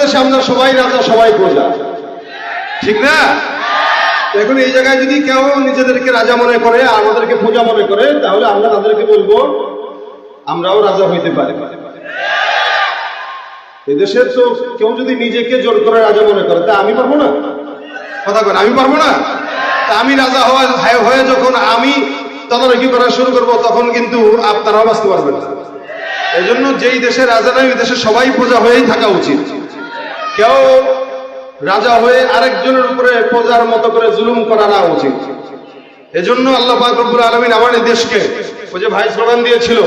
বাংলাদেশে আমরা সবাই রাজা, সবাই প্রজা, ঠিক না? এখন এই জায়গায় যদি কেউ নিজেদেরকে রাজা মনে করে, আমাদেরকে প্রজা মনে করে, তাহলে আমরা তাদেরকে বলবো আমরাও রাজা হইতে পারি। এদেশের তো কেউ যদি নিজেকে জোর করে রাজা মনে করে, তা আমি পারবো না? কথা বলেন, আমি পারবো না? তা আমি রাজা হয়ে যখন আমি তদারকি করা শুরু করবো, তখন কিন্তু আপনারাও বাঁচতে পারবেন না। এই জন্য যেই দেশে রাজা নাই, ওই দেশে সবাই প্রজা হয়েই থাকা উচিত। কেউ রাজা হয়ে আরেকজনের উপরে প্রজার মতো করে জুলুম করা না উচিত। এজন্য আল্লাহ পাক রব্বুল আলামিন আমার এই দেশকে, ওই যে ভাই স্লোগান দিয়েছিল,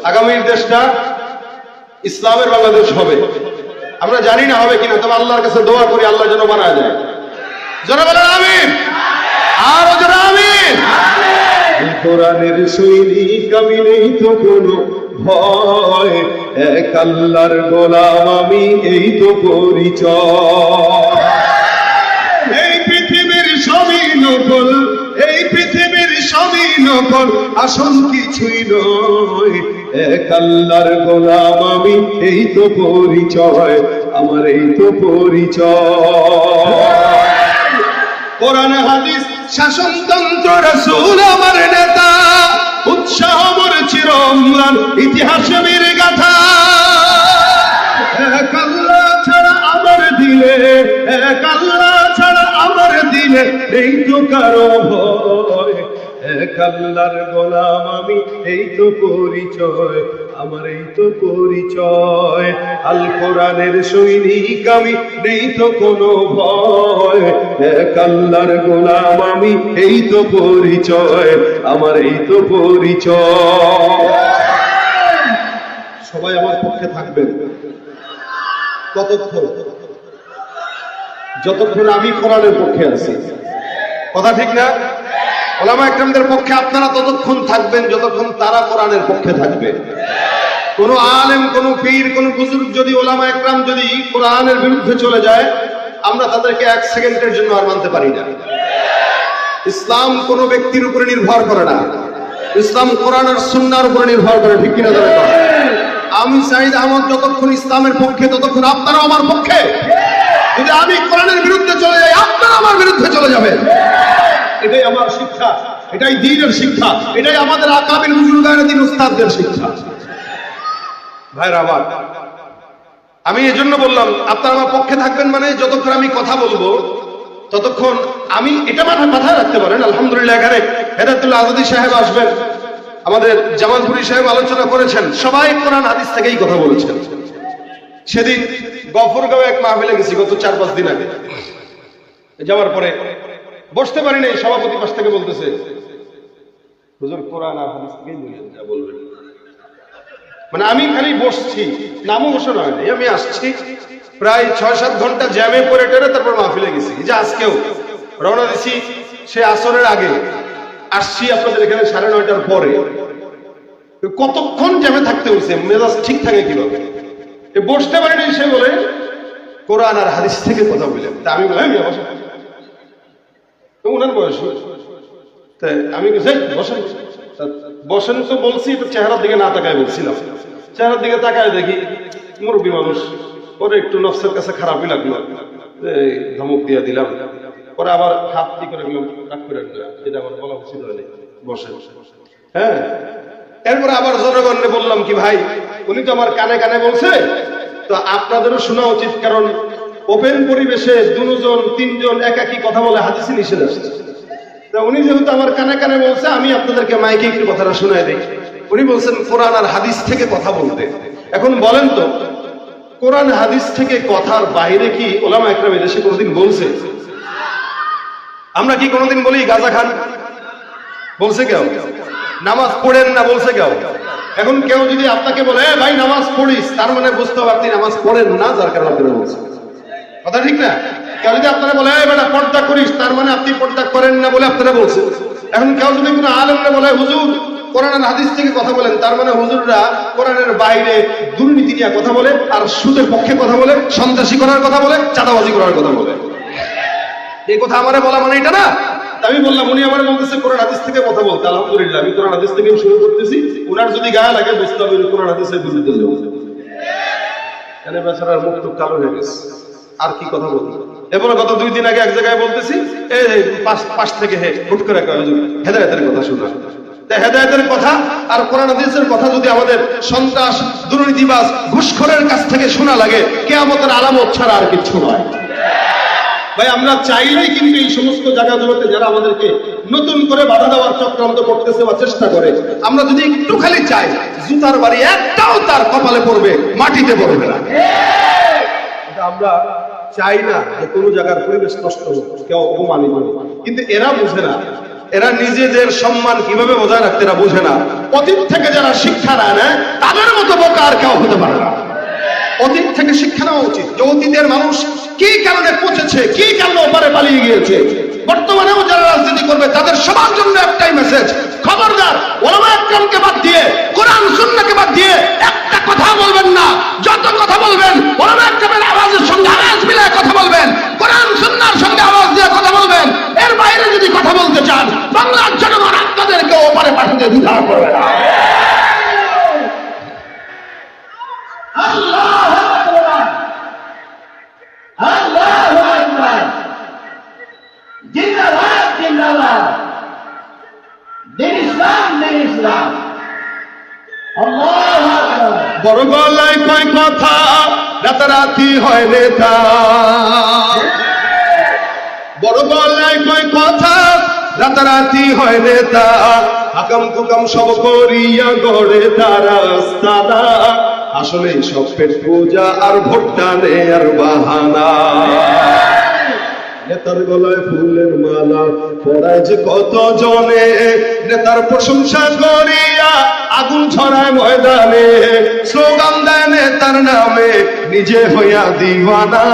আগামীর দেশটা ইসলামের বাংলাদেশ হবে। আমরা জানি না হবে কিনা, তবে আল্লাহর কাছে দোয়া করি আল্লাহ যেন বানায় যায়। যারা বলেন আমিন, আরো যারা আমিন। কোরআনের সৈনিক আমি, নেই তো কোনো ভয়, এক আল্লাহর গোলাম আমি, এই তো পরিচয়। এই পৃথিবীর সবই নকল, এই পৃথিবীর সবই নকল, আসল কিছুই নয়, এক আল্লাহর গোলাম আমি, এই তো পরিচয় আমার, এই তো পরিচয়। কোরআন হাদিস শাসনতন্ত্র রাসূল আমার নেতা, উৎসাহ মোর চিরম্লান ইতিহাসে বীর গাথা। এক আল্লাহ ছাড়া আমার দিলে, এক আল্লাহ ছাড়া আমার দিলে এই তো কারো ভয়, এক আল্লাহর গোলাম আমি, এই তো পরিচয় আমার, এই তো পরিচয়। আল কোরআনের সৈনিক আমি, নেই তো কোনো ভয়, এক আল্লাহর গোলাম আমি, এই তো পরিচয় আমার, এই তো পরিচয়। সবাই আমার পক্ষে থাকবেন ততক্ষণ যতক্ষণ আমি কোরআনের পক্ষে আছি। কথা ঠিক না? ওলামা একরামদের পক্ষে আপনারা ততক্ষণ থাকবেন যতক্ষণ তারা কোরআনের পক্ষে থাকবে। কোন আলেম, কোন পীর, কোন বুজুর্গ যদি, ওলামা একরাম যদি কোরআনের বিরুদ্ধে চলে যায়, আমরা তাদেরকে এক সেকেন্ডের জন্য আর মানতে পারি না। ইসলাম কোন ব্যক্তির উপরে নির্ভর করে না, ইসলাম কোরআন আর সুন্নাহর উপরে নির্ভর করে, ঠিক কিনা? আমি সাঈদ আহমদ যতক্ষণ ইসলামের পক্ষে, ততক্ষণ আপনারা আমার পক্ষে। যদি আমি কোরআনের বিরুদ্ধে চলে যাই, আপনারা আমার বিরুদ্ধে চলে যাবেন। এটাই আমার শিক্ষা, এটাই দ্বীনের শিক্ষা, এটাই আমাদের আকাবির বুজুর্গানে দিন উস্তাদদের শিক্ষা। ভাইরা আমার, আমি এজন্য বললাম আপনারা আমার পক্ষে থাকবেন, মানে যতক্ষণ আমি কথা বলবো ততক্ষণ আমি, এটা মাথায় রাখতে পারেন। আলহামদুলিল্লাহ, এখানে হেদায়েতুল্লাহ আজাদী সাহেব আসবেন, আমাদের জামালপুরি সাহেব আলোচনা করেছেন, সবাই কোরআন হাদিস থেকেই কথা বলেছেন। সেদিন গফরগাঁও এক মাহফিলে গেছি গত 4-5 দিন আগে, যাওয়ার পরে বসতে পারি নাই, সভাপতি পাশ থেকে বলতেছে, হুজুর কোরআন আর হাদিস থেকেই বলেন, যা বলবেন। মানে আমি খালি বসছি, নামও বসানো হয়নি, আমি আসছি প্রায় 6-7 ঘন্টা জ্যামে পড়ে টেরে তারপর মাহফিলে গেছি। যে আজকেও রওনা দিছি সে আসরের আগে, আসছি আপনাদের এখানে 9:30টার পরে। কতক্ষণ জ্যামে থাকতে হয়েছে, মেজাজ ঠিক থাকে কিভাবে? বসতে পারিনি, সে বলে কোরআন আর হাদিস থেকে কথা বললেন। তা আমি বললাম ওনার বয়স, তাই আমি বসেন বসেন তো বলছি, তো চেহারার দিকে না তাকায় বলছিলাম। চেহারার দিকে তাকায় দেখি মুরব্বী মানুষ, পরে একটু নফসের কাছে খারাপই লাগলো, ধমক দিয়ে দিলাম। পরে আবার হাত দিয়ে করে গেলাম, রাগ করে এটা আমার বলা উচিত হয়নি, বসে। হ্যাঁ, এরপরে আবার জনগণকে বললাম কি ভাই, উনি তো আমার কানে কানে বলছে, তো আপনাদেরও শোনা উচিত, কারণ ওপেন পরিবেশে 2-3 একাকি কথা বলে হাদিসে নিষেধ আসছে। তা উনি যেহেতু আমার কানে কানে বলছে, আমি আপনাদেরকে মাইকে একটু কথাটা শোনায় দিই। উনি বলছেন কোরআন আর হাদিস থেকে কথা বলতে। এখন বলেন তো, কোরআন হাদিস থেকে কথার বাইরে কি ওলামা একরাম এদেশে কোনোদিন বলছে? আমরা কি কোনোদিন বলি গাঁজা খান? বলছে কেউ? নামাজ পড়েন না বলছে কেউ? এখন কেউ যদি আপনাকে বলে ভাই নামাজ পড়িস, তার মানে বুঝতে হবে আপনি নামাজ পড়েন না, যার কারণে আপনারা বলছেন। কথা ঠিক না? কেউ যদি আপনারা বলে বেটা পর্দা করিস, তার মানে আপনি পর্দা করেন না বলে আপনারা বলছেন। এখন কেউ যদি কোনো আলেমরা বলে হুজুর কোরআন আর হাদিস থেকে কথা বলেন, তার মানে হুজুররা কোরআনের বাইরে দুর্নীতি নিয়ে কথা বলে, আর সুদের পক্ষে কথা বলে, সন্ত্রাসী করার কথা বলে, চাঁদাবাজি করার কথা বলে। এই কথা আমারে বলা মানে এটা না। আমি বললাম, উনি আমার বলতেছে কোরআন হাদিস থেকে কথা বলতে। আলহামদুলিল্লাহ, আমি কোরআন হাদিস থেকে শুরু করতেছি। উনার যদি গায়ে লাগে বুঝতে হবে কোরআন হাদিসের বিরুদ্ধে যাবো। এনে বেচারার মুখ টুক কালো হয়ে গেছে, আর কি কথা বলবো। এবার গত 2 দিন আগে এক জায়গায় বলতেছি, এই পাশ থেকে হুট করে হেদায়েতের কথা শোনা। হেদায়েতের কথা আর কোরআন হাদিসের কথা যদি আমাদের সন্ত্রাস, দুর্নীতিবাজ, ঘুষখোরের কাছ থেকে শোনা লাগে, কিয়ামতের আলামত ছাড়া আর কিছু নয়। ভাই আমরা চাইলেই কিন্তু এই সমস্ত জায়গাগুলোতে যারা আমাদেরকে নতুন করে বাধা দেওয়ার চক্রান্ত করতেছে বা চেষ্টা করে, আমরা যদি একটু খালি চাই, জুতার বাড়ি একটাও তার কপালে পড়বে, মাটিতে পড়বে না। আমরা চাই না যে কোনো জায়গার পরিবেশ নষ্ট হোক, কেউ অপমানিত হোক, কিন্তু এরা বুঝে না। এরা নিজেদের সম্মান কিভাবে বজায় রাখতে এরা বুঝে না। অতীত থেকে যারা শিক্ষা নেয় না, তাদের মতো বোকা আর কেউ হতে পারে না। অতীত থেকে শিক্ষা নেওয়া উচিত যে অতীতের মানুষ কি কারণে পচেছে, কি কারণে ওপারে পালিয়ে গিয়েছে। বর্তমানেও যারা রাজনীতি করবে তাদের সবার জন্য একটাই মেসেজ, খবরদার ওলামা একরামকে বাদ দিয়ে, কোরআন সুন্নাহকে বাদ দিয়ে একটা কথা বলবেন না। যত কথা বলবেন ওলামা একরামের আওয়াজের সঙ্গে আওয়াজ মিলায় কথা বলবেন, কোরআন সুন্নাহর সঙ্গে আওয়াজ দিয়ে কথা বলবেন। এর বাইরে যদি কথা বলতে চান, বাংলার জনগণ আপনাদেরকে ওপারে পাঠাতে দ্বিধা করবে না। আল্লাহু আকবার, আল্লাহু আকবার, জিন্দাবাদ জিন্দাবাদ, দিন ইসলাম দিন ইসলাম। আল্লাহু আকবার। বড় গলায় কয় কথা, রাতারাতি হয় নেতা। বড় গলায় কয় কথা, রাতারাতি হয় নেতা। হাকাম কুকাম সব করিয়া গড়ে তারা রাস্তাটা, আসলে সব পেট পূজা আর ভোটটা নেয়ার বাহানা। নেতার গলায় ফুলের মালা পড়ায় যে কত জনে, নেতার প্রশংসা করিয়া আগুন ছড়ায় ময়দানে, স্লোগান দেয় নেতার নামে নিজে হইয়া দিওয়ানা,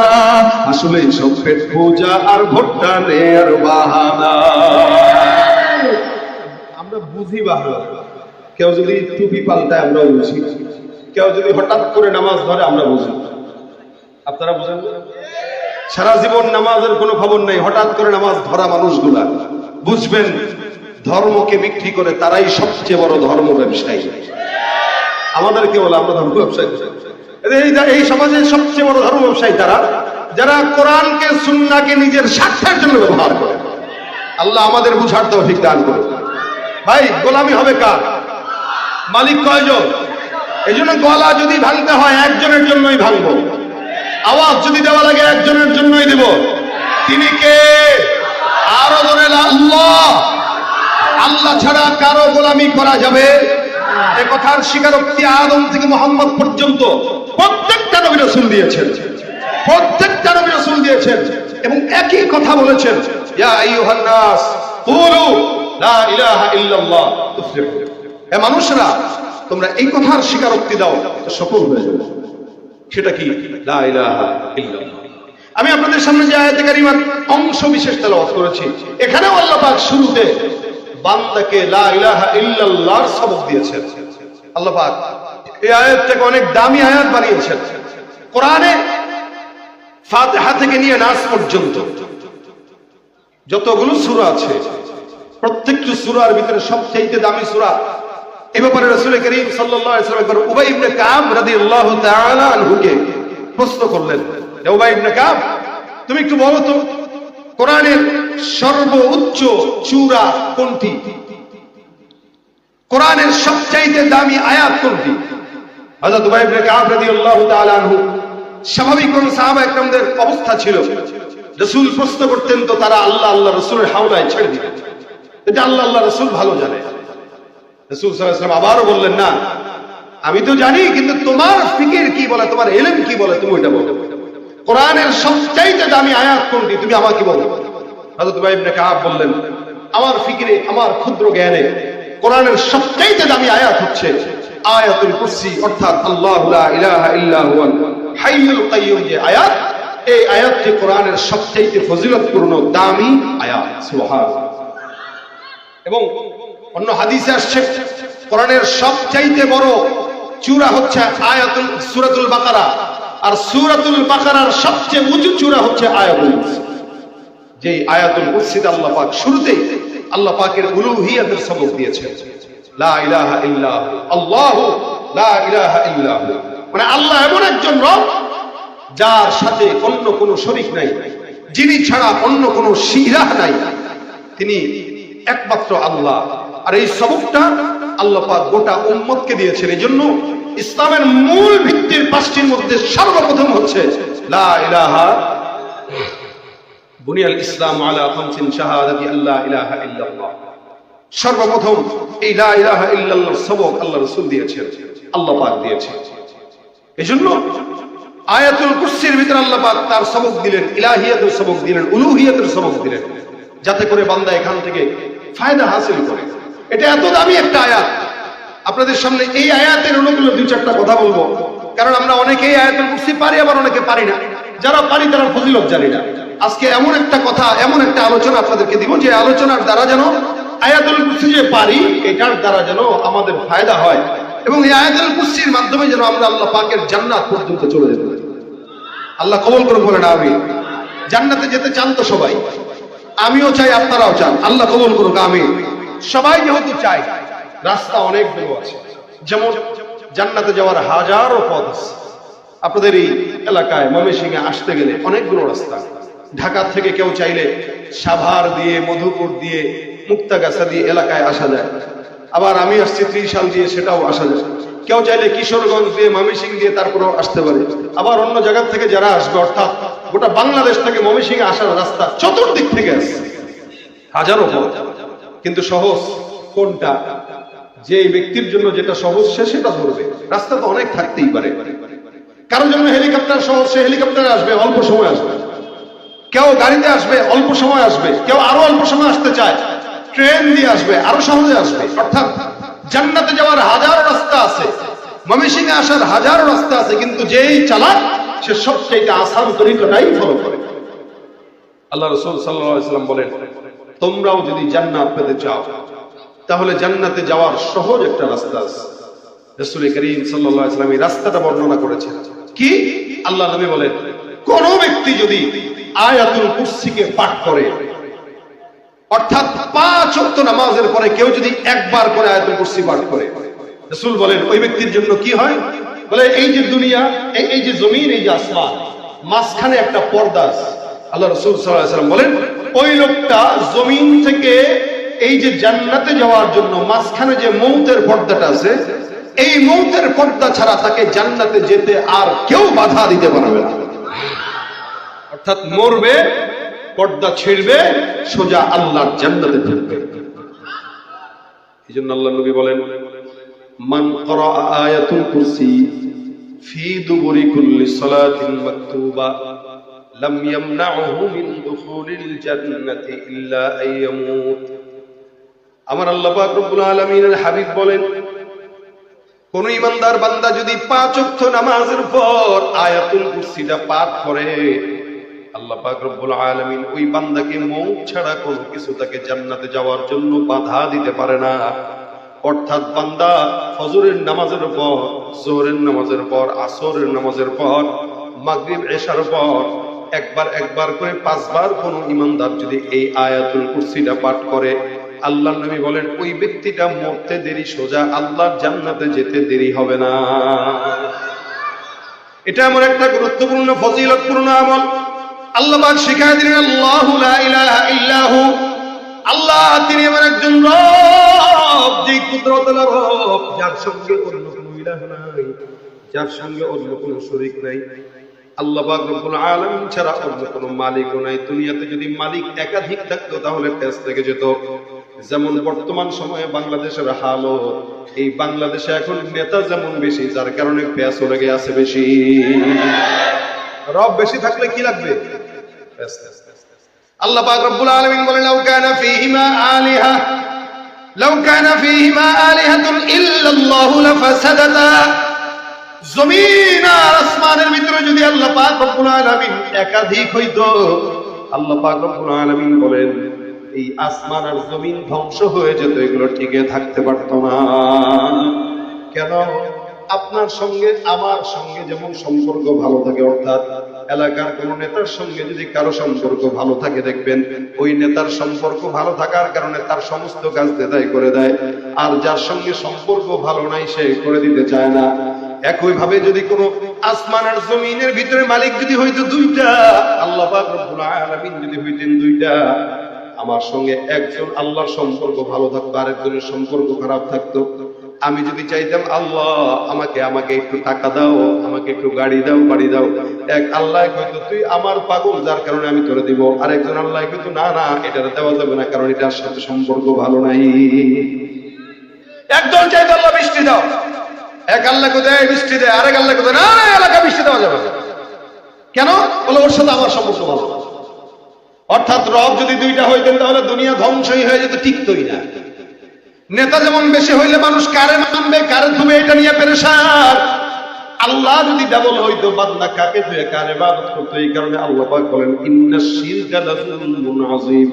আসলে সব পেট পূজা আর ভোটটা নেয়ার বাহানা। আমরা বুঝি বাহানা, কেউ যদি টুপি পাল্টায় আমরা বুঝি, কেউ যদি হঠাৎ করে নামাজ ধরে আমরা বুঝি। আপনারা বুঝেন? সারা জীবন নামাজের কোনো খবর নেই, হঠাৎ করে নামাজ ধরা মানুষগুলা বুঝবেন ধর্মকে বিক্রি করে তারাই সবচেয়ে বড় ধর্ম ব্যবসায়ী। আমাদেরকে বলে আমরা ধর্ম ব্যবসায়ী। এই সমাজের সবচেয়ে বড় ধর্ম ব্যবসায়ী তারা, যারা কোরআনকে সুন্নাহকে নিজের স্বার্থের জন্য ব্যবহার করে। আল্লাহ আমাদের বুঝার তৌফিক দান করে। ভাই গোলামি হবে কার? মালিক কয়জন? এই জন্য গলা যদি ভাঙতে হয় একজনের জন্যই ভাঙবো, আওয়াজ যদি দেওয়া লাগে একজনের জন্যই দেব। তিনি কে? আরো ধরে আল্লাহ। আল্লাহ ছাড়া কারো গোলামি করা যাবে? এ কথার স্বীকারোক্তি আদম থেকে মুহাম্মদ পর্যন্ত প্রত্যেকটা নবী রাসূল দিয়েছেন, প্রত্যেকটা নবী রাসূল দিয়েছেন এবং একই কথা বলেছেন, ইয়া আইয়ুহান নাস কুলু লা ইলাহা ইল্লাল্লাহ তুফলিহু। হে মানুষরা, তোমরা এই কথার স্বীকারোক্তি দাও তো সফল হয়ে যাবে। সেটা কি? লা ইলাহা ইল্লাল্লাহ। আমি আপনাদের সামনে যে আয়াতে কারিমার অংশ বিশেষ তেলাওয়াত করেছি, এখানেও আল্লাহ পাক শুরুতে বান্দাকে লা ইলাহা ইল্লাল্লাহর সবক দিয়েছেন। আল্লাহ পাক এই আয়াতটাকে অনেক দামি আয়াত বানিয়েছেন। কোরআনে ফাতিহা থেকে নিয়ে নাস পর্যন্ত যতগুলো সূরা আছে, প্রত্যেকটি সূরার ভিতরে সবচেয়ে দামি সূরা। এই ব্যাপারে রাসূল করিম সাল্লাল্লাহু আলাইহি ওয়াসাল্লাম একবার উবাই ইবনে কাব রাদিয়াল্লাহু তাআলা আনহুকে প্রশ্ন করলেন, হে উবাই ইবনে কাব, তুমি একটু বলো তো কোরআনের সর্বোচ্চ সূরা কোনটি? কোরআনের সবচেয়ে দামি আয়াত কোনটি? হযরত উবাই ইবনে কাব রাদিয়াল্লাহু তাআলা আনহু, স্বাভাবিক কোন সাহাবা একরামদের অবস্থা ছিল, রাসূল প্রশ্ন করতেন তো তারা আল্লাহ আল্লাহ রাসূলের হাওলায় ছেড়ে দিতেন। এটা আল্লাহ আল্লাহ রাসূল ভালো জানে। রাসূল সাল্লাল্লাহু আলাইহি ওয়াসাল্লাম আবারও বললেন, না আমি তো জানি, কিন্তু তোমার ফিকির কি বলে, তোমার ইলম কি বলে, তুমি এটা বলো। কোরআনের সবচেয়ে দামি আয়াত কোনটি তুমি আমাকে বলো। হযরত উবাই ইবনে কাব বললেন, আমার ফিকিরে, আমার ক্ষুদ্র জ্ঞানে কোরআনের সবচেয়ে দামি আয়াত হচ্ছে আয়াতুল কুরসি, অর্থাৎ আল্লাহু লা ইলাহা ইল্লা হুয়াল হাইয়ুল কাইয়্যুম যে আয়াত, এই আয়াতটি কোরআনের সবচেয়ে ফজিলতপূর্ণ দামি আয়াত। সুবহানাল্লাহ। এবং অন্য হাদিসে আসছে কোরআনের সবচাইতে বড় চূড়া হচ্ছে আয়াতুল সূরাতুল বাকারা, আর সূরাতুল বাকারার সবচেয়ে উঁচু চূড়া হচ্ছে আয়াতুল কুরসি। যে আয়াতুল কুরসিতে আল্লাহ পাক শুরুতেই আল্লাহ পাকের উলুহিয়াতের সবক দিয়েছেন, লা ইলাহা ইল্লাহু আল্লাহু লা ইলাহা ইল্লাহু মানে আল্লাহ এমন একজন রব যার সাথে অন্য কোনো শরীক নাই, যিনি ছাড়া অন্য কোনো শিরাহ নাই, তিনি একমাত্র আল্লাহ। আর এই সবকটা আল্লাহ পাক গোটা উম্মতকে দিয়েছেন। এই জন্য ইসলামের মূল ভিত্তির পাঁচটির মধ্যে সর্বপ্রথম হচ্ছে লা ইলাহা, বুনিয়াল ইসলাম আলা খামসিন শাহাদাতি আল্লা ইলাহা ইল্লাল্লাহ। সর্বপ্রথম এই লা ইলাহা ইল্লাল্লাহর সবক আল্লাহ রাসূল দিয়েছেন, আল্লাহ পাক দিয়েছেন। এজন্য আয়াতুল কুরসির ভিতরে আল্লাহ পাক তার সবক দিলেন, ইলাহিয়াতের সবক দিলেন, উলুহিয়াতের সবক দিলেন, যাতে করে বান্দা এখান থেকে ফায়দা হাসিল করে। এটা এত দামি একটা আয়াত। আপনাদের সামনে এই আয়াতের অনুগুলো দুই চারটা কথা বলবো, কারণ আমরা অনেকেই আয়াতুল কুরসি পারি, আবার অনেকে পারি না। যারা পারি তারা ফজিলত জানি না। আজকে এমন একটা কথা, এমন একটা আলোচনা আপনাদেরকে দিব, যে আলোচনার দ্বারা যেন আয়াতুল কুরসি যে পারি, এটার দ্বারা যেন আমাদের ফায়দা হয়, এবং এই আয়াতুল কুরসির মাধ্যমে যেন আমরা আল্লাহ পাকের জান্নাত পর্যন্ত চলে যেতে পারি। আল্লাহ কবুল করুন, বলেন আমিন। জান্নাতে যেতে চান তো সবাই, আমিও চাই, আপনারাও চান, আল্লাহ কবুল করুক, আমিন। সবাই যেহেতু চাই, রাস্তা অনেকগুলো আছে। যেমন জান্নাতে যাওয়ার হাজারো পথ আছে। আপনাদের এই এলাকায় ময়মনসিংহে আসতে গেলে অনেকগুলো রাস্তা। ঢাকা থেকে কেউ চাইলে সাভার দিয়ে, মধুপুর দিয়ে, মুক্তাগাছা দিয়ে এলাকায় আসা যায়। আবার আমি আসছি ত্রিশাল দিয়ে, সেটাও আসা যায়। কেউ চাইলে কিশোরগঞ্জ দিয়ে, ময়মনসিংহ দিয়ে তারপরেও আসতে পারে। আবার অন্য জায়গা থেকে যারা আসবে, অর্থাৎ গোটা বাংলাদেশ থেকে ময়মনসিংহে আসার রাস্তা চতুর্দিক থেকে আসছে, হাজারো পথ। কিন্তু সহজ কোনটা? যে ব্যক্তির জন্য যেটা সহজ সে সেটা ধরবে। রাস্তা তো অনেক থাকতেই পারে। কারোর জন্য হেলিকপ্টার সহজ, সে হেলিকপ্টারে আসবে, অল্প সময় আসবে। কেউ গাড়িতে আসবে, অল্প সময় আসবে। কেউ আরো অল্প সময় আসতে চায়, ট্রেন দিয়ে আসবে, আরো সহজে আসবে। অর্থাৎ জান্নাতে যাওয়ার হাজারো রাস্তা আছে, ময়মনসিংহে আসার হাজারো রাস্তা আছে, কিন্তু যেই চালাক সে সবচেয়ে আসান তরিকাটাই ফলো করে। আল্লাহ রাসূল সাল্লাল্লাহু আলাইহি ওয়াসাল্লাম বলেন, তোমরাও যদি জান্নাত পেতে চাও, তাহলে জান্নাতে যাওয়ার সহজ একটা রাস্তা আছে। রাসূল করিম সাল্লাল্লাহু আলাইহি ওয়াসাল্লাম এই রাস্তাটা বর্ণনা করেছেন। কি? আল্লাহ নবী বলেন, কোন ব্যক্তি যদি আয়াতুল কুরসিকে পাঠ করে, অর্থাৎ 5 ওয়াক্ত নামাজের পরে কেউ যদি একবার করে আয়াতুল কুরসি পাঠ করে, রাসূল বলেন ওই ব্যক্তির জন্য কি হয়? বলে এই যে দুনিয়া, এই যে জমিন, এই যে আসমান, মাঝখানে একটা পর্দা আছে। আল্লাহ রাসূল সাল্লাল্লাহু আলাইহি ওয়াসাল্লাম বলেন, ওই লোকটা জমিন থেকে এই যে জান্নাতে যাওয়ার জন্য মাঝখানে যে মৌতের পর্দাটা আছে, এই মৌতের পর্দা ছাড়া তাকে জান্নাতে যেতে আর কেউ বাধা দিতে পারবে না। অর্থাৎ মরবে, পর্দা ছিঁড়বে, সোজা আল্লাহর জান্নাতে ঢুকবে। এই জন্য আল্লাহ নবী বলেন, মান ক্বারা আয়াতুল কুরসি ফি দুবুরি কুল্লি সালাতিন মাকতুবা লাম ইয়ামনাহু মিন দুখুলিল জান্নাতি ইল্লা আইয়ামুত। আমার আল্লাহ পাক রব্বুল আলামিনের হাবিব বলেন, কোন ইমানদার বান্দা যদি 5 ওয়াক্ত নামাজের পর আয়াতুল কুরসিটা পাঠ করে, আল্লাহ পাক রব্বুল আলামিন ওই বান্দাকে মওত ছাড়া কোনো কিছু তাকে জান্নাতে যাওয়ার জন্য বাধা দিতে পারে না। অর্থাৎ বান্দা ফজরের নামাজের পর, যোহরের নামাজের পর, আসরের নামাজের পর, মাগরিব এশার পর একবার করে 5 বার কোন ইমানদার যদি এই আয়াতুল কুরসিটা পাঠ করে, আল্লাহর নবী বলেন ওই ব্যক্তিটা মরতে দেরি, সোজা আল্লাহর জান্নাতে যেতে দেরি হবে না। এটা এমন একটা গুরুত্বপূর্ণ ফজিলতপূর্ণ আমল। আল্লাহ পাক শিখায় দিলেন, আল্লাহু লা ইলাহা ইল্লাহু, আল্লাহ তিনি এমন একজন রব, যে কুদরতুল রব, যার সঙ্গে অন্য কোনো ইলাহ নাই, যার সঙ্গে অন্য কোনো শরীক নাই। আল্লাহ পাক রব্বুল আলামিন ছাড়া অন্য কোনো মালিকও নাই। দুনিয়াতে যদি মালিক একাধিক থাকতো তাহলে পেছ থেকে যেত। যেমন বর্তমান সময়ে বাংলাদেশের হালত, এই বাংলাদেশে এখন নেতা যেমন বেশি, যার কারণে পেছ লেগে আছে বেশি। রব বেশি থাকলে কি লাগবে? আল্লাহ পাক রব্বুল আলামিন বলেন, লাউ কানা ফীহিমা আলিহা, লাউ কানা ফীহিমা আলিহাতুন ইল্লাল্লাহু লাফাসাদাতা। জমিন আর আসমানের ভিতরে যদি আল্লাহ পাক রব্বুল আলামিন একাধিক হইতো, আল্লাহ পাক রব্বুল আলামিন বলেন এই আসমান আর জমিন ধ্বংস হয়ে যেত, এগুলো টিকে থাকতে পারত না। কেন? আপনার সঙ্গে আমার সঙ্গে যেমন সম্পর্ক ভালো থাকে, অর্থাৎ এলাকার কোন নেতার সঙ্গে যদি কারো সম্পর্ক ভালো থাকে, দেখবেন ওই নেতার সম্পর্ক ভালো থাকার কারণে তার সমস্ত কাজ নেতাই করে দেয়, আর যার সঙ্গে সম্পর্ক ভালো নাই সে করে দিতে চায় না। একই ভাবে যদি কোনো আসমান আর জমিনের ভিতরে মালিক যদি হইতো দুইটা, আল্লাহ পাক রব্বুল আলামিন যদি হইতেন দুইটা, আমার সঙ্গে একজন আল্লাহর সম্পর্ক ভালো থাকতো, আরেকজনের সম্পর্ক খারাপ থাকতো। আমি যদি চাইতাম আল্লাহ আমাকে একটু টাকা দাও, আমাকে একটু গাড়ি দাও, বাড়ি দাও, এক আল্লাহ কইতো তুই আমার পাগল যার কারণে আমি তোরে দিব, আরেকজন আল্লাহ কইতো না না এটা দেওয়া যাবে না কারণ এটার সাথে সম্পর্ক ভালো নাই। একজন চাইতো আল্লাহ বৃষ্টি দাও, এক আল্লাহ কোথায় বৃষ্টি দেয়, আরেক আল্লাহ কোথায় না না এলাকা বৃষ্টি দেওয়া যাবে না। কেন? বলে ওর সাথে আমার সম্পর্ক ভালো। অর্থাৎ রব যদি দুইটা হইতেন তাহলে দুনিয়া ধ্বংসই হয়ে যেত, টিকতই না। নেতা যেমন বেশি হইলে মানুষ কারে মানবে কারে ধুবে এটা নিয়ে পেরেশান। আল্লাহ যদি ডাবল হইতো বান্দা কাকে ধুয়ে কারে ইবাদত করতো। এই কারণে আল্লাহ পাক বলেন ইন্নাশ শিরকা লাযুলমুন আযীম।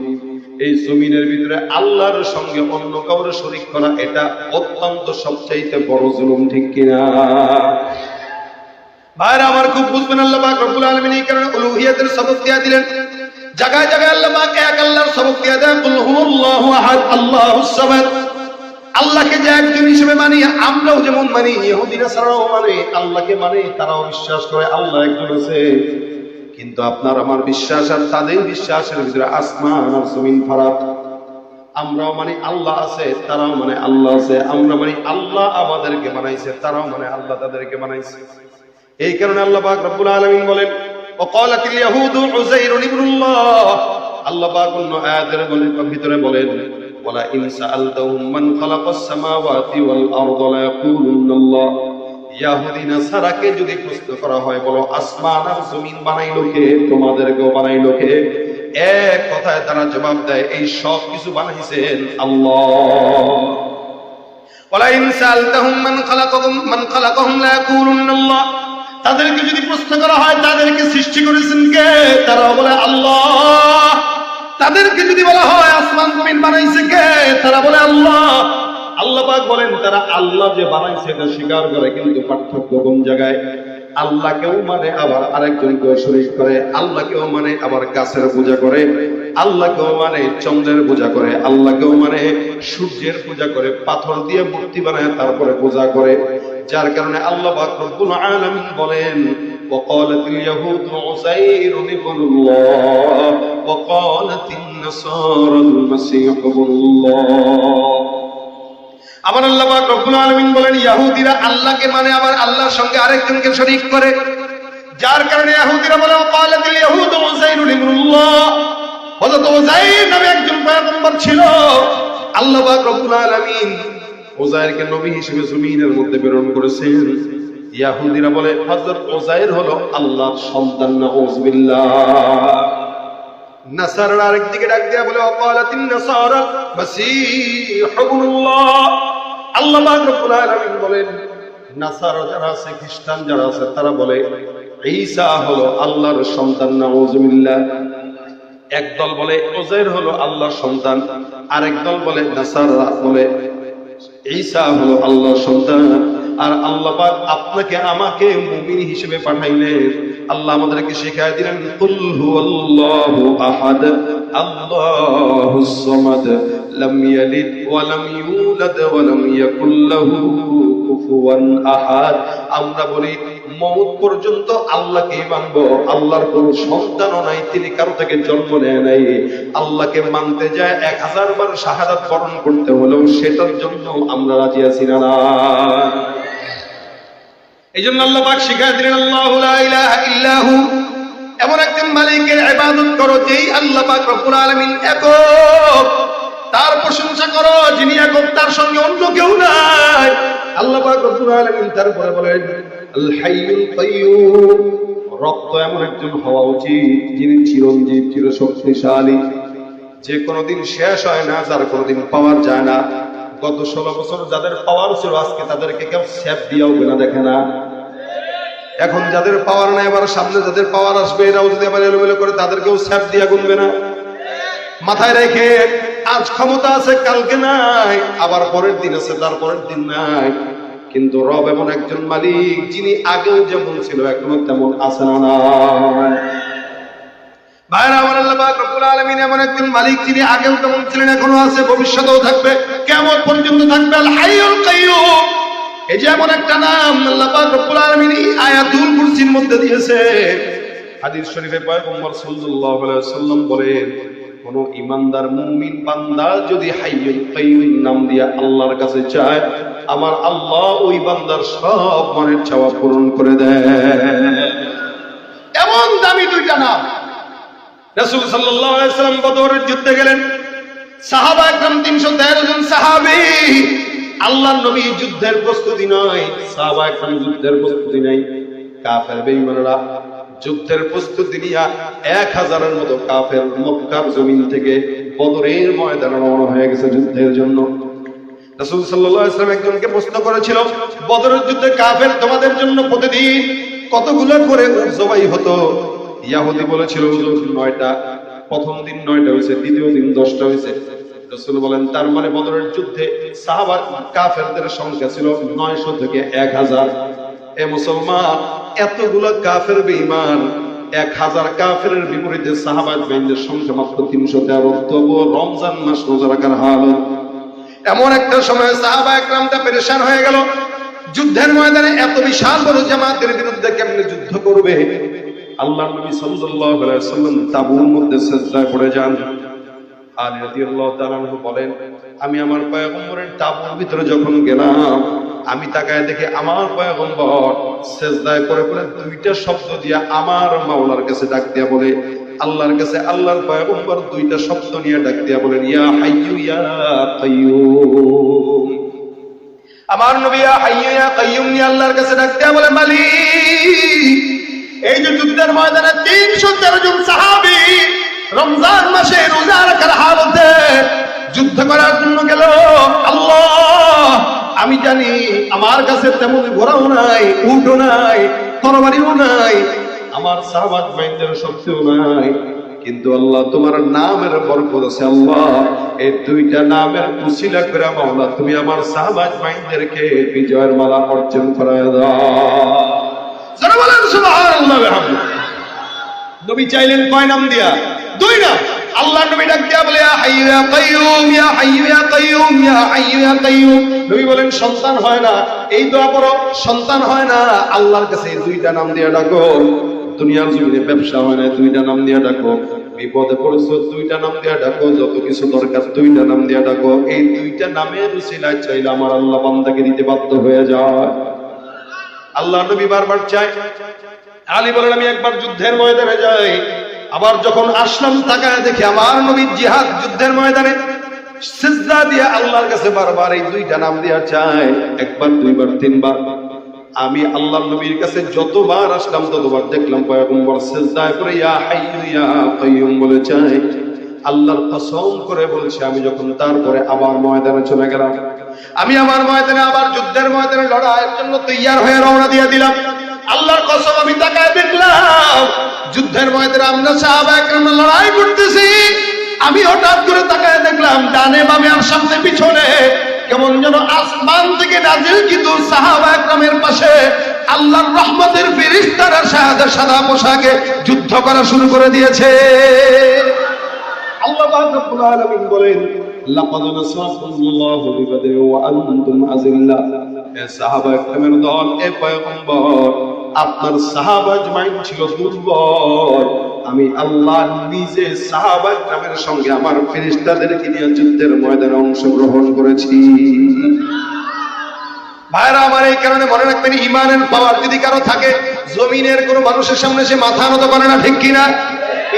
এই জমিনের ভিতরে আল্লাহর সঙ্গে অন্য কাউরে শরীক করা এটা অত্যন্ত সবচাইতে বড় জুলুম, ঠিক কিনা? ভাইরা আমার খুব বুঝবেন, আল্লাহ পাক রব্বুল আলামিন এই কারণে উলুহিয়াতের সবক দিয়ে দিলেন। জায়গায় জায়গায় আল্লাহ পাক এক আল্লাহর সবক দিয়ে দেন, কুল হুয়াল্লাহু আহাদ আল্লাহুস সামাদ। আল্লাহকে যে একজন হিসেবে মানি, আমরাও যেমন মানি, ইহুদি নাসারাও মানে, আল্লাহকে মানে, তারাও বিশ্বাস করে আল্লাহ একজন আছে। কিন্তু আপনার আমার বিশ্বাস আর তাদের বিশ্বাসের ভিতরে আসমান আর জমিন ফারাক। আমরাও মানে আল্লাহ আছে, তারাও মানে আল্লাহ আছে। আমরা মানে আল্লাহ আমাদেরকে বানাইছে, তারাও মানে আল্লাহ তাদেরকে বানাইছে। এই কারণে আল্লাহ পাক রব্বুল আলামিন বলেন ওয়াকালাতিল ইয়াহুদু উযাইরুন ইবনুল্লাহ। আল্লাহ পাক অন্য আয়াতের ভিতরে বলেন ওয়ালা ইন সাআলতাহুম মান খালাকাস সামাওয়াতি ওয়াল আরদা লা ইয়াকুলুনাল্লাহ। ইহুদি নাসারাকে যদি প্রশ্ন করা হয়, বলো আসমান আর জমিন বানাইলো কে, তোমাদেরকেও বানাইলো কে, এক কথায় তারা জবাব দেয় এই সব কিছু বানাইছেন আল্লাহ। ওয়ালা ইন সাআলতাহুম মান খালাকাহুম লা ইয়াকুলুনাল্লাহ। তাদেরকে যদি প্রশ্ন করা হয় তাদেরকে সৃষ্টি করেছেন কে, তারা বলে আল্লাহ। তাদেরকে যদি বলা হয় আসমান জমিন বানাইছে কে, তারা বলে আল্লাহ। আল্লাহ পাক বলেন তারা আল্লাহ যে বানাইছে এটা স্বীকার করে, কিন্তু পার্থক্য কোন জায়গায়? আল্লাহকেও মানে আবার আরেকজনকেও শরীক করে, আল্লাহকেও মানে আবার গাছের পূজা করে, আল্লাহকেও মানে চন্দ্রের পূজা করে, আল্লাহকেও মানে সূর্যের পূজা করে, পাথর দিয়ে মূর্তি বানায় তারপরে পূজা করে। যার কারণে আল্লাহ পাক রব্বুল আলামিন বলেন ওয়াকালাতিল ইয়াহুদু উযাইরুন ইবনুল্লাহ ওয়াকালাতিন নাসারাল মাসীহু ইবনুল্লাহ। আবার আল্লাহ পাক রব্বুল আলামিন বলেন ইহুদিরা আল্লাহকে মানে আবার আল্লাহর সঙ্গে আরেকজনকে শরীক করে। যার কারণে ইহুদিরা বলে ওয়াকালাতিল ইয়াহুদু উযাইরুন ইবনুল্লাহ। হযরত উযাইর নামে একজন পয়গম্বর ছিল। আল্লাহ পাক রব্বুল আলামিন উযাইরকে নবী হিসেবে জমিনের মধ্যে প্রেরণ করেছেন। ইহুদিরা বলে হযরত উযাইর হলো আল্লাহর সন্তান, নাউযুবিল্লাহ। নাসারারা আরেকদিকে ডাক দিয়া বলে ওয়াকালাতিন নাসারা মাসীহু ইবনুল্লাহ। আল্লাহ পাক রব্বুল আলামিন বলেন নাসারা যারা আছে, খ্রিস্টান যারা আছে, তারা বলে ঈসা হলো আল্লাহর সন্তান, নাউযুবিল্লাহ। একদল বলে উযাইর হলো আল্লাহর সন্তান, আরেক দল বলে নাসারা বলে ঈসা হলো আল্লাহর সন্তান। আর আল্লাহ পাক আপনাকে আমাকে মুমিন হিসেবে পাঠাইলেন। আল্লাহ আমাদেরকে শিখায় দিলেন কুল হুয়াল্লাহু আহাদ আল্লাহুস সামাদ লাম ইয়ালিদ ওয়া লাম ইউলাদ ওয়া লাম ইয়াকুল লাহু কুফুয়ান আহাদ। আমরা বলি মওত পর্যন্ত আল্লাহকেই মানবো, আল্লাহর কোনো সন্তানও নাই, তিনি কারো থেকে জন্ম নেয় নাই। আল্লাহকে মানতে যায় 1000 বার শাহাদাত বরণ করতে হলেও সেটার জন্য আমরা রাজি আছি না। এই জন্য আল্লাহ পাক শিখায় দিলেন আল্লাহু লা ইলাহা ইল্লাহু, এমন একজন মালিকের ইবাদত করো যেই আল্লাহ পাক রব্বুল আলামিন একক। তার প্রশংসা করো যিনি একক, তার সঙ্গে অন্য কেউ নাই। আল্লাহ পাক রব্বুল আলামিন তারপরে বলেন আল হাইয়ুল কাইয়্যুম। রব এমন একজন হওয়া উচিত যিনি চিরঞ্জীব, চিরশক্তিশালী, যে কোনোদিন শেষ হয় না, যার কোনোদিন পাওয়ার যায় না। গত 16 বছর যাদের পাওয়ার ছিল আজকে তাদেরকে কেউ সেফ দিয়েও গোনা দেখে না। এখন যাদের পাওয়ার নাই, এবার সামনে যাদের পাওয়ার আসবে এরাও যদি আবার এলোমেলো করে তাদেরকেও সেফ দিয়ে গুনবে না। মাথায় রেখে আজ ক্ষমতা আছে কালকে নাই, আবার পরের দিন আছে তার পরের দিন নাই। কিন্তু রব এমন একজন মালিক যিনি আগেও যেমন ছিল এখনো তেমন আছে না নাই? ভাইরা আমার, আল্লাহ পাক রব্বুল আলামিন এমন একজন মালিক যিনি আগেও তেমন ছিলেন, এখনো আছে, ভবিষ্যতেও থাকবে, কিয়ামত পর্যন্ত থাকবে। আল হাইয়ুল কাইয়্যুম। এই যে এমন একটা নাম আল্লাহ পাক রব্বুল আলামিন আয়াতুল কুরসির মধ্যে দিয়েছে। হাদিস শরীফে পয়গম্বর সাল্লাল্লাহু আলাইহি ওয়াসাল্লাম বলেন, কোন ঈমানদার মুমিন বান্দা যদি হাইয়ুল কাইয়ুম নাম দিয়ে আল্লাহর কাছে চায়, আমার আল্লাহ ওই বান্দার সব মনের চাওয়া পূরণ করে দেয়। এমন দামি দুইটা নাম। রাসূল সাল্লাল্লাহু আলাইহি ওয়াসাল্লাম বদরের যুদ্ধে গেলেন, সাহাবা একরাম 313 জন সাহাবী। আল্লাহর নবী যুদ্ধের প্রস্তুতি নয়, সাহাবা একরাম যুদ্ধের প্রস্তুতি নাই। কাফের বেঈমানরা যুদ্ধের প্রস্তুতি নিয়ে 1000-এর মতো কাফের মক্কার জমিন থেকে বদরের ময়দানে রওনা হয়ে গেছে যুদ্ধের জন্য। রাসূল সাল্লাল্লাহু আলাইহি ওয়াসাল্লাম একজনকে প্রশ্ন করেছিল, বদরের যুদ্ধে কাফের তোমাদের জন্য প্রতিদিন কতগুলো করে উট জবাই হতো? ইহুদি বলেছিল 9টা। প্রথম দিন 9টা হয়েছে, দ্বিতীয় দিন 10টা হয়েছে। রাসূল বলেন, তার মানে বদরের যুদ্ধে সাহাবা কাফেরদের সংখ্যা ছিল 900 থেকে 1000। এ মুসলমান, এতগুলো কাফের বেঈমান, 1000 কাফেরের বিপরীতে সাহাবা বাহিনীর সংখ্যা মাত্র 313। তবুও রমজান মাস রোজা রাখার হালত। এমন একটা সময় সাহাবা একরামটা পেরেশান হয়ে গেল। যুদ্ধের ময়দানে এত বিশাল বড় জামাতের বিরুদ্ধে কেমনে যুদ্ধ করবে? আল্লাহর নবী সাল্লাল্লাহু আলাইহি ওয়াসাল্লাম তাবুর মধ্যে সিজদায় পড়ে যান। আলী রাদিয়াল্লাহু তাআলা আনহু বলেন, আমি আমার পয়গম্বরের তাবুর ভিতরে যখন গেলাম, আমি তাকায় দেখি আমার পয়গম্বর সিজদায় পড়ে পড়ে দুইটা শব্দ দিয়া আমার মাওলার কাছে ডাক দিয়া বলে, আল্লাহর কাছে আল্লাহর পয়গম্বর দুইটা শব্দ নিয়ে ডাক দিয়া বলেন, ইয়া হাইয়ু ইয়া কাইয়ুম। আমার নবী ইয়া হাইয়ু ইয়া কাইয়ুম নিয়ে আল্লাহর কাছে ডাক দিয়া বলে, মালিক, এই যে যুদ্ধের ময়দানে 313 জন সাহাবী রমজান মাসে রোজা রাখার হালতে যুদ্ধ করার জন্য গেল, আল্লাহ আমি জানি আমার কাছে তেমন ঘোড়াও নাই, উটও নাই, তরবারিও নাই, আমার সাহাবাত বাহিনীর শক্তিও নাই, কিন্তু আল্লাহ তোমার নামের বরকত আছে। আল্লাহ এই দুইটা নামের উসিলা করে মাওলা তুমি আমার সাহাবাত বাহিনীদেরকে বিজয়ের মালা অর্জন করায় দাও। যারা বলেন সুবহানাল্লাহ ওয়া বিহামদিহি। নবী চাইলেন কয় নাম দিয়া? 2 নাম। আল্লাহ নবী ডাক দিয়া বলে, ইয়া হাইয়ু ইয়া কাইয়ুম, ইয়া হাইয়ু ইয়া কাইয়ুম, ইয়া হাইয়ু ইয়া কাইয়ুম। নবী বলেন, সন্তান হয় না, এই দোয়া পড়ো, সন্তান হয় না, আল্লাহর কাছে এই 2টা নাম দিয়ে ডাকো। দুনিয়ার জমিনে ব্যবসা হয় না, 2টা নাম দিয়ে ডাকো। বিপদে পড়েছো, 2টা নাম দিয়ে ডাকো। যত কিছু দরকার 2টা নাম দিয়ে ডাকো। এই 2টা নামের উসিলায় চাইলে আমার আল্লাহ বান্দাকে দিতে বাধ্য হয়ে যায়। আল্লাহ নবী বারবার চায়। আলী বলেন, আমি একবার যুদ্ধের ময়দানে যাই, আবার যখন আসলাম তাকায় দেখি আমার নবী জিহাদ যুদ্ধের ময়দানে সিজদা দিয়ে আল্লাহর কাছে বারবার এই 2টা নাম দিয়া চায়। একবার, 2বার, 3বার। আমি আল্লাহর নবীর কাছে যতবার আসলাম ততবার দেখলাম পয়গম্বর সিজদায় পড়ে ইয়া হাইয়ু ইয়া কাইয়ুম বলে চায়। আল্লাহর কসম করে বলছে, আমি যখন তারপরে আবার ময়দানে চলে গেলাম, আমি আমার ময়দানে আবার যুদ্ধের ময়দানে লড়াইয়ের জন্য তৈয়ার হয়ে রওনা দিয়ে দিলাম। আল্লাহর কসম আমি তাকায় দেখলাম যুদ্ধের ময়দানে আমরা সাহাবা একরাম লড়াই করতেছি। আমি হঠাৎ করে তাকায় দেখলাম ডানে বামে আর সামনে পিছনে কেমন যেন আসমান থেকে নাজিলকৃত সাহাবা একরামের পাশে আল্লাহর রহমতের ফেরেশতারা সাদা পোশাকে যুদ্ধ করা শুরু করে দিয়েছে। আল্লাহ পাক রব্বুল আলামিন বলেন, লাকাদ নাসারাকুমুল্লাহু বিবাদরি ওয়া আনতুম আযিল্লা। এ সাহাবা একরামের দল, এ পয়গম্বর, আপনার সাহাবা আজমাইন ছিল দুর্বল। আমি আল্লাহ নিজে সাহাবা একরামের সঙ্গে আমার ফেরেশতাদেরকে নিয়ে যুদ্ধের ময়দানে অংশগ্রহণ করেছি। ভাইরা আমার, এই কারণে মনে রাখবেন, ঈমানের পাওয়ার যদি কারো থাকে, জমিনের কোনো মানুষের সামনে সে মাথা নত করে না, ঠিক কিনা?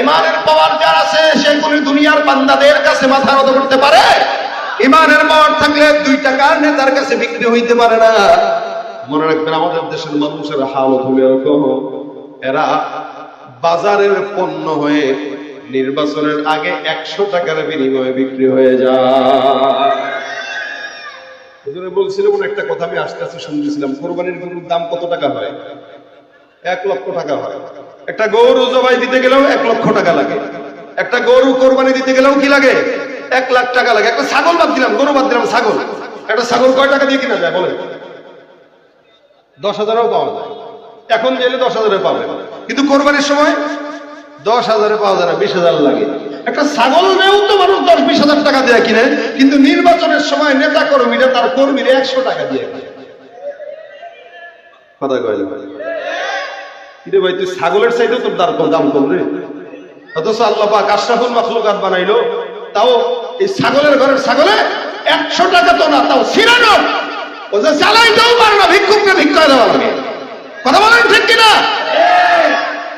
ঈমানের পাওয়ার যার আছে সে কোন দুনিয়ার বান্দাদের কাছে মাথা নত করতে পারে? ঈমানের পাওয়ার থাকলে 2 টাকার নেতার কাছে বিক্রি হইতে পারে না। মনে রাখবেন, আমাদের দেশের মানুষের হালত হলো এরকম, এরা বাজারের পণ্য হয়ে নির্বাচনের আগে 100 টাকার বিনিময়ে বিক্রি হয়ে যায়। ওজনে বলছিল কোন একটা কথা, আমি আস্তে আস্তে শুনতেছিলাম, কোরবানির গরুর দাম কত টাকা হয়? 1 লক্ষ টাকা হয়। একটা গরু জবাই দিতে গেলেও 1 লক্ষ টাকা লাগে। একটা গরু কোরবানি দিতে গেলেও কি লাগে? 1 লাখ টাকা লাগে। একটা ছাগল বাদ দিলাম, গরু বাদ দিলাম, ছাগল, একটা ছাগল কয় টাকা দিয়ে কিনা যায় বলে? 10,000-ও পাওয়া যায়। এখন গেলে 10,000-এ পাবে, কিন্তু কোরবানির সময় 10,000-এ পাওয়া যায় না, 20,000 লাগে। একটা ছাগল নেও তো মানুষ 10-20 হাজার টাকা দিয়ে কিনে, কিন্তু নির্বাচনের সময় নেতা কর্মীরা তার কর্মীরা 100 টাকা দিয়ে কিনে। কথা কয় না কিরে ভাই, তুই ছাগলের চাইতেও তোর দাম কম রে। অথচ আল্লাহ পাক আশরাফুল মাখলুকাত বানাইলো, তাও এই ছাগলের ঘরের ছাগলে 100 টাকা তো না, তাও ছিড়ানো, ও যে চালাইতেও পারে না, ভিক্ষুককে ভিক্ষা দেওয়া লাগে। কথা বলেন ঠিক কিনা?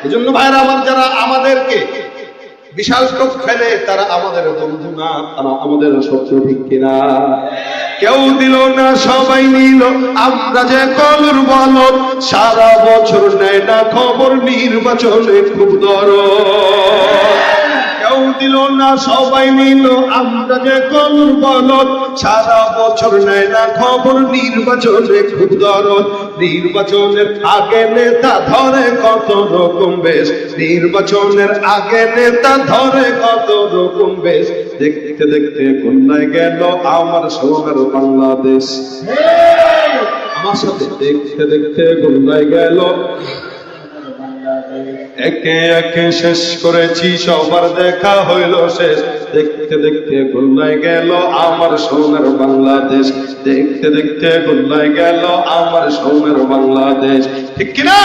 এই জন্য ভাইরা আমার, যারা আমাদেরকে বিশাল টোপ ফেলে তারা আমাদের বন্ধু না, তারা আমাদের শত্রু, ঠিক কিনা? কেউ দিল না সবাই নিল, আমরা যে কলুর বলদ, সারা বছর নেয় না খবর, নির্বাচনে খুব দরদ। কেউ দিল না সবাই নিল, আমরা যে কলুর বলদ, সারা বছর নেয় না খবর, নির্বাচনে খুব দরদ। নির্বাচনের আগে নেতা ধরে কত রকম বেশ, নির্বাচনের আগে নেতা ধরে কত রকম বেশ, দেখতে দেখতে কোনায় গেল আমার সোনার বাংলাদেশ। আমার সাথে দেখতে দেখতে কোনায় গেল, একে একে শেষ করেছি, সবার দেখা হইল শেষ, দেখতে দেখতে গোল্লায় গেল আমার সোনার বাংলাদেশ, দেখতে দেখতে গোল্লায় গেল আমার সোনার বাংলাদেশ, ঠিক কিনা?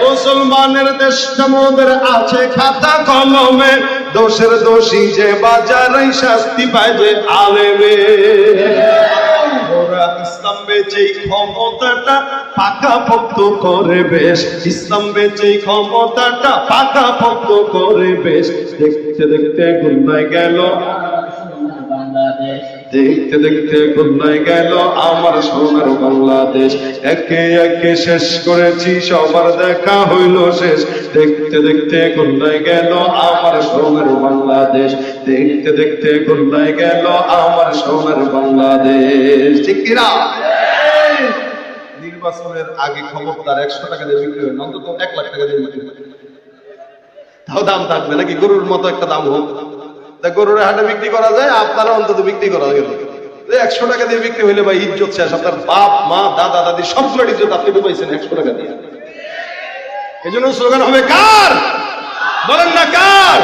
মুসলমানের দেশটা মোদের আছে খাতা কলমে, দোষের দোষী যে বাজারে শাস্তি পায় যে আলেমে। ওরা ইসলাম বেচেই ক্ষমতাটা পাকাপোক্ত করে বেশ, ইসলাম বেচেই ক্ষমতাটা পাকাপোক্ত করে বেশ, দেখতে দেখতে গুনায় গেল, দেখতে দেখতে গুনায় গেল আমার সোনার বাংলাদেশ, একে একে শেষ করেছি, সবার দেখা হইল শেষ, দেখতে দেখতে গুনায় গেল আমার সোনার বাংলাদেশ, দেখতে দেখতে গুনায় গেল আমার সোনার বাংলাদেশ, ঠিক কিনা? নির্বাচনের আগে খবরদার 100 টাকা দিয়ে বিক্রি হয়, অন্তত 1 লাখ টাকা দিয়ে বিক্রি হয়, তাও দাম থাকবে নাকি? গরুর মতো একটা দাম হোক, গরুর হাটে বিক্রি করা যায়, আপনারা অন্তত বিক্রি করা গেল। 100 টাকা দিয়ে বিক্রি হইলে ভাই ইজ্জত শেষ, আপনার বাপ মা দাদা দাদি সবগুলোর ইজ্জত আপনি ডুবাইছেন 100 টাকা দিয়ে। এই জন্য স্লোগান হবে কার? বলেন না কার?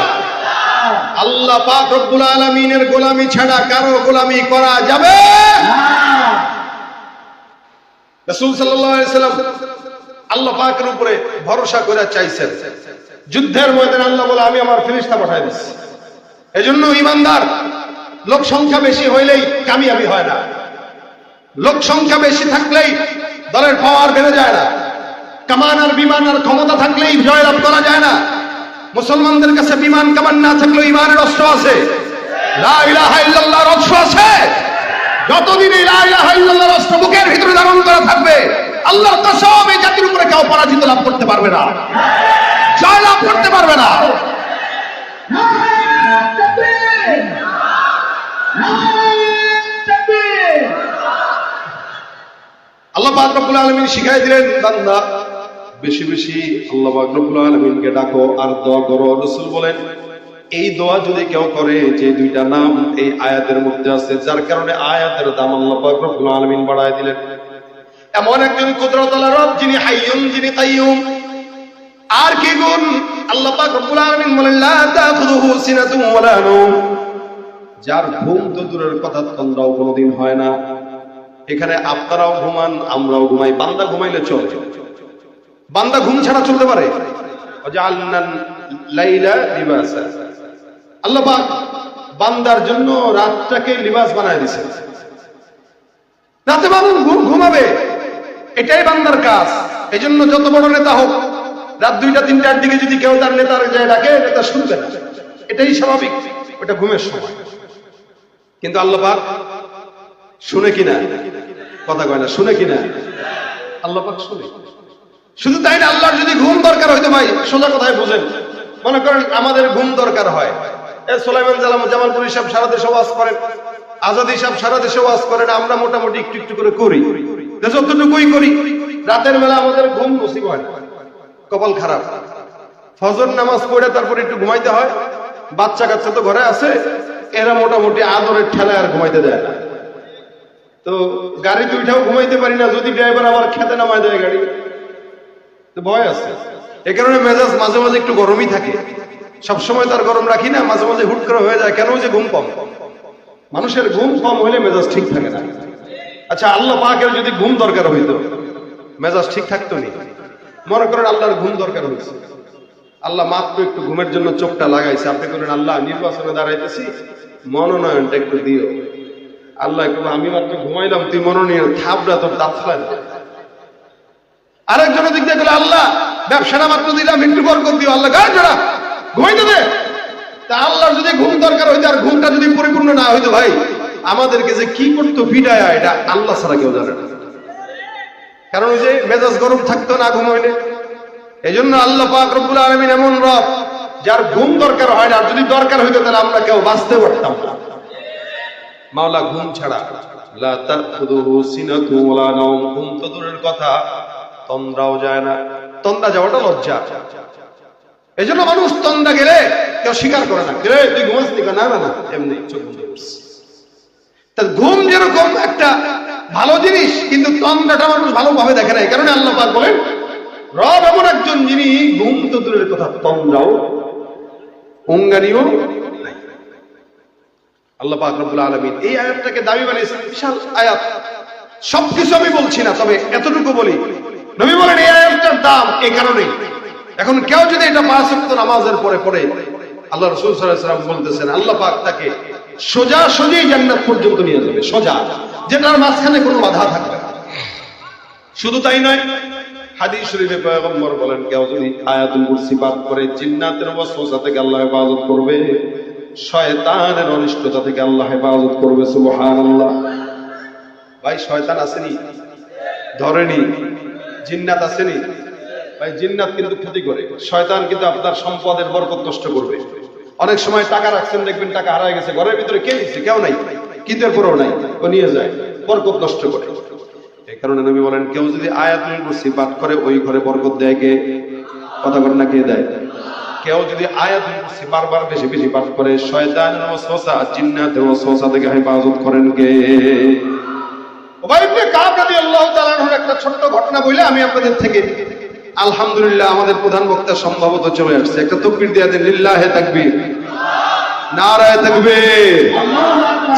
আল্লাহ পাক রব্বুল আলামিনের গোলামি ছাড়া কারো গোলামি করা যাবে না। রাসূল সাল্লাল্লাহু আলাইহি সাল্লাম আল্লাহ পাকের উপরে ভরসা করে চাইছেন, যুদ্ধের ময়দানে আল্লাহ বলে আমি আমার ফেরেশতা পাঠাই দিচ্ছি। এজন্য ইমানদার লোক সংখ্যা বেশি হইলেই কামিয়াবি হয় না, লোক সংখ্যা বেশি থাকলেই দলের পাওয়ার বেড়ে যায় না, কামান আর বিমান আর ক্ষমতা থাকলেই জয়লাভ করা যায় না। মুসলমানদের কাছে বিমান কামান না থাকলেও ইমানের অস্ত্র আছে, লা ইলাহা ইল্লাল্লাহর অস্ত্র আছে। যতদিন এই লা ইলাহা ইল্লাল্লাহর অস্ত্র বুকের ভিতরে ধারণ করা থাকবে, আল্লাহর কসম এই জাতির উপরে কেউ পরাজিত লাভ করতে পারবে না, জয় লাভ করতে পারবে না। আল্লাহ পাক রব্বুল আলামিন শিখাই দিলেন, বান্দা বেশি বেশি আল্লাহ পাক রব্বুল আলামিনকে ডাকো আর দোয়া করো। রাসূল বলেন এই দোয়া যদি কেউ করে, যে দুইটা নাম এই আয়াতের মধ্যে আছে, যার কারণে আয়াতের দাম আল্লাহ পাক রব্বুল আলামিন বাড়ায় দিলেন। এমন একজন কুদরতুল রব, যিনি হাইয়ুন, যিনি কাইয়ুম। আর কি গুণ? আল্লাহ পাক রব্বুল আলামিন বলেন লা তাখুযুহু সিনাতুন ওয়ালা নাওম, যার ঘুম তো দূরের কথা তন্দ্রাও কোনোদিন হয় না। এখানে আপনারাও ঘুমান, আমরাও ঘুমাই, বান্দা ঘুমাইলে চলে, বান্দা ঘুম ছাড়া চলতে পারে? ওয়াজআলনাল লাইলা লিবাসা, আল্লাহ পাক বান্দার জন্য রাতটাকে লিবাস বানায় দিয়েছেন। রাতে বান্দা ঘুমাবে, এটাই বান্দার কাজ। এজন্য যত বড় নেতা হোক, রাত 2টা-3টার দিকে যদি কেউ তার নেতার যায় ডাকে, নেতা শুনবে না, এটাই স্বাভাবিক, ওটা ঘুমের সময়। কিন্তু আল্লাহ পাক শুনে কিনা? কথা কয় না, শুনে কিনা? আল্লাহ পাক শুনে। শুধু তাই না, আল্লাহর যদি ঘুম দরকার হইতো ভাই, সোজা কথায় বুঝেন, মনে করেন আমাদের ঘুম দরকার হয়, সুলাইমান জামালপুরী সাহেব সারা দেশে ওয়াজ করেন, আজাদি সাহেব সারা দেশে ওয়াজ করেন, আমরা মোটামুটি একটু একটু করে করি, যতটুকুই করি, রাতের বেলা আমাদের ঘুম নসিব হয় না, কপাল খারাপ। ফজর নামাজ পড়ে তারপর একটু ঘুমাইতে হয়, বাচ্চা কাচ্চা তো ঘরে আছে, এরা মোটামুটি আদরের ঠেলায় আর ঘুমাইতে দেয় না। তো গাড়িতে উঠাও ঘুমাইতে পারি না, যদি ড্রাইভার আবার খেতে নামায় দেয় গাড়ি, তো ভয় আছে। এ কারণে মেজাজ মাঝে মাঝে একটু গরমই থাকে, সবসময় তার গরম রাখি না, মাঝে মাঝে হুট করে হয়ে যায়। কেন? যে ঘুম কম, মানুষের ঘুম কম হইলে মেজাজ ঠিক থাকে না। আচ্ছা, আল্লাহ পাকের যদি ঘুম দরকার হইতো, মেজাজ ঠিক থাকতো নি। মনে করেন আল্লাহর ঘুম দরকার হয়েছে, আল্লাহ মাত্র একটু ঘুমের জন্য চোখটা লাগাইছে, আপনি বলেন আল্লাহ নির্বাচনে দাঁড়াইতেছি, মনোনয়নটা একটু দিও। আল্লাহ একটু, আমি মাত্র ঘুমাইলাম, তুই মনোনয়ন থাপড়া তোর দাঁত ফেলাই। আরেকজনের দিক দিয়ে গেলে আল্লাহ ব্যবসাটা মাত্র দিলাম, একটু বরকত দিও। আল্লাহ গায়ে জোড়া ঘুমাইতে দে। তা আল্লাহর যদি ঘুম দরকার হইতো আর ঘুমটা যদি পরিপূর্ণ না হইতো, ভাই আমাদেরকে যে কি করতো বিদায়, এটা আল্লাহ ছাড়া কেউ জানে না। কারণ ওই যে মেজাজ গরম থাকতো না ঘুম হইলে। এই জন্য আল্লাহ পাক রব্বুল আলামিন এমন রব যার ঘুম দরকার হয় না, আর যদি দরকার হইতো তাহলে আমরা কেউ বাঁচতে পারতাম না। মাওলা ঘুম ছাড়া, লা তাখুযুহু সিনাতু ওয়ালা নাওম, ঘুম তো দূরের কথা, তন্দ্রাও যায় না। তন্দ্রা যাওয়াটা লজ্জা। এই জন্য মানুষ তন্দ্রা গেলে কেউ স্বীকার করে না, তুই ঘুমাসনি? না না না, এমনি চোখ বন্ধ করছি। তা ঘুম যেরকম একটা ভালো জিনিস, কিন্তু তন্দ্রাটা মানুষ ভালোভাবে দেখে না। এই কারণে আল্লাহ পাক বলেন রব এমন একজন যিনি ঘুম তো দূরের কথা, তন্দ্রাও অঙ্গানিও নাই। আল্লাহ পাক রব্বুল আলামিন এই আয়াতটাকে দাবি বানিয়েছেন বিশাল আয়াত। সবকিছু আমি বলছি না, তবে এতটুকু বলি, নবী বলেন এই আয়াতটার দাম এই কারণেই। এখন কেউ যদি এটা 5 ওয়াক্ত নামাজের পরে পড়ে, আল্লাহ রাসূল সাল্লাল্লাহু আলাইহি ওয়াসাল্লাম বলতেছেন আল্লাহ পাক তাকে সোজা সোজি জান্নাত পর্যন্ত নিয়ে যাবে, সোজা, যেটার মাঝখানে কোনো বাধা থাকবে না। শুধু তাই নয়, হাদিস শরীফে পয়গম্বর বলেন কেউ যদি আয়াতুল কুরসি পাঠ করে জিন্নাতের ওয়াসওয়াসা থেকে আল্লাহ হেফাজত করবে, শয়তানের অনিষ্টতা থেকে আল্লাহ হেফাজত করবে। সুবহানাল্লাহ। ভাই শয়তান আসেনি, ধরেনি, জিন্নাত আসেনি। ভাই জিন্নাত কিন্তু ক্ষতি করে, শয়তান কিন্তু আপনার সম্পদের বরকত নষ্ট করবে। অনেক সময় টাকা রাখছেন, দেখবেন টাকা হারায় গেছে, ঘরের ভিতরে কে নিচ্ছে? কেউ নাই, কিন্তু এরপরেও নাই, ও নিয়ে যায়, বরকত নষ্ট করে। এই কারণে নবী বলেন কেউ যদি আয়াতুল কুরসি পাঠ করে ওই ঘরে বরকত দেয় কে? কথা বলেন না, কে দেয়? কেউ যদি আয়াতুল কুরসি বারবার বেশি বেশি পাঠ করে শয়তানের ওয়াসওয়াসা, জিন্নাতের ওয়াসওয়াসা থেকে হেফাজত করেন কে? উবাই ইবনে কাব রাদিয়াল্লাহু তাআলা আনহুর একটা ছোট্ট ঘটনা বলে আমি আপনাদের থেকে, আলহামদুলিল্লাহ আমাদের প্রধান বক্তা সম্ভবত চলে আসছে, একটা তাকবীর দিয়ে দেন, লিল্লাহে তাকবীর, নারায়ে তাকবীর।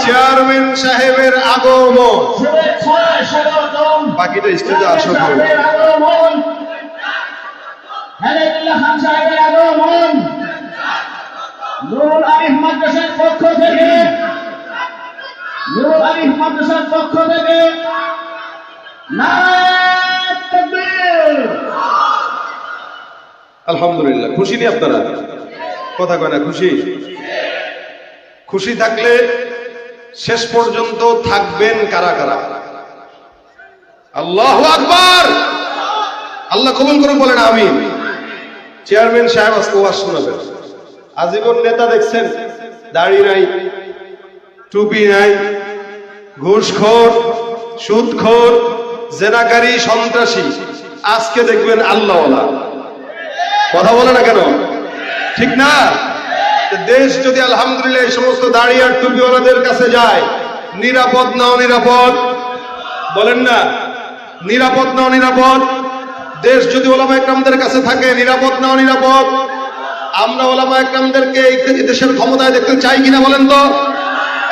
চেয়ারম্যান সাহেবের আগমন, বাকিটা স্টেজে আসো। হেলালুল্লাহ খান সাহেবের আগমন নুরুল আরিফ মাদ্রাসার পক্ষ থেকে, নুরুল আরিফ মাদ্রাসার পক্ষ থেকে নারায়ে তাকবীর। আলহামদুলিল্লাহ। খুশি নি আপনারা? কথা কয় না, খুশি? খুশি থাকলে শেষ পর্যন্ত থাকবেন কারা কারা? আল্লাহু আকবার। আল্লাহ কবুল করুন, বলেন আমিন। চেয়ারম্যান সাহেব আজকে ওয়াজ শোনাবেন। আজীবন নেতা দেখছেন, দাড়ি নাই, টুপি নাই, ঘুষখোর, সুদখোর, জেনাকারী, সন্ত্রাসী। আজকে দেখবেন আল্লাহওয়ালা। কথা বলে না কেন? ঠিক না? দেশ যদি আলহামদুলিল্লাহ এই সমস্ত দাড়ি আর টুপিওয়ালাদের কাছে যায়, নিরাপদ না অনিরাপদ? বলেন না, নিরাপদ না অনিরাপদ? দেশ যদি ওলামা একরামদের কাছে থাকে, নিরাপদ না অনিরাপদ? আমরা ওলামা একরামদেরকে এই দেশের ক্ষমতায় দেখতে চাই কিনা বলেন তো?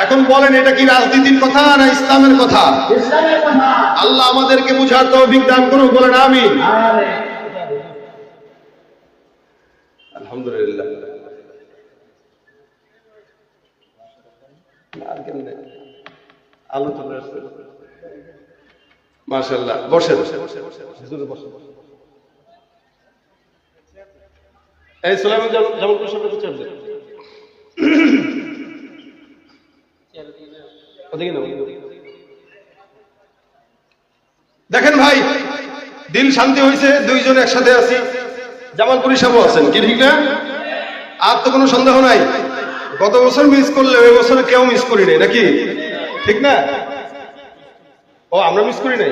এখন বলেন, এটা কি রাজনীতির কথা না ইসলামের কথা? ইসলামের কথা। আল্লাহ আমাদেরকে বুঝার তৌফিক দান করুন, বলেন আমিন। আলহামদুলিল্লাহ। মাশাআল্লাহ, বসেন। এই সুলাইমান জামালপুর সাহেব একটু চেয়ার দেন। দেখেন ভাই, দিল শান্তি হয়েছে, দুইজন একসাথে আছি, জামালপুরি সাহেব আছেন, কি ঠিক না? আর তো কোনো সন্দেহ নাই, গত বছর মিস করলে ওই বছর কেউ মিস করি নাই, নাকি? ঠিক না? ও আমরা মিস করি নাই।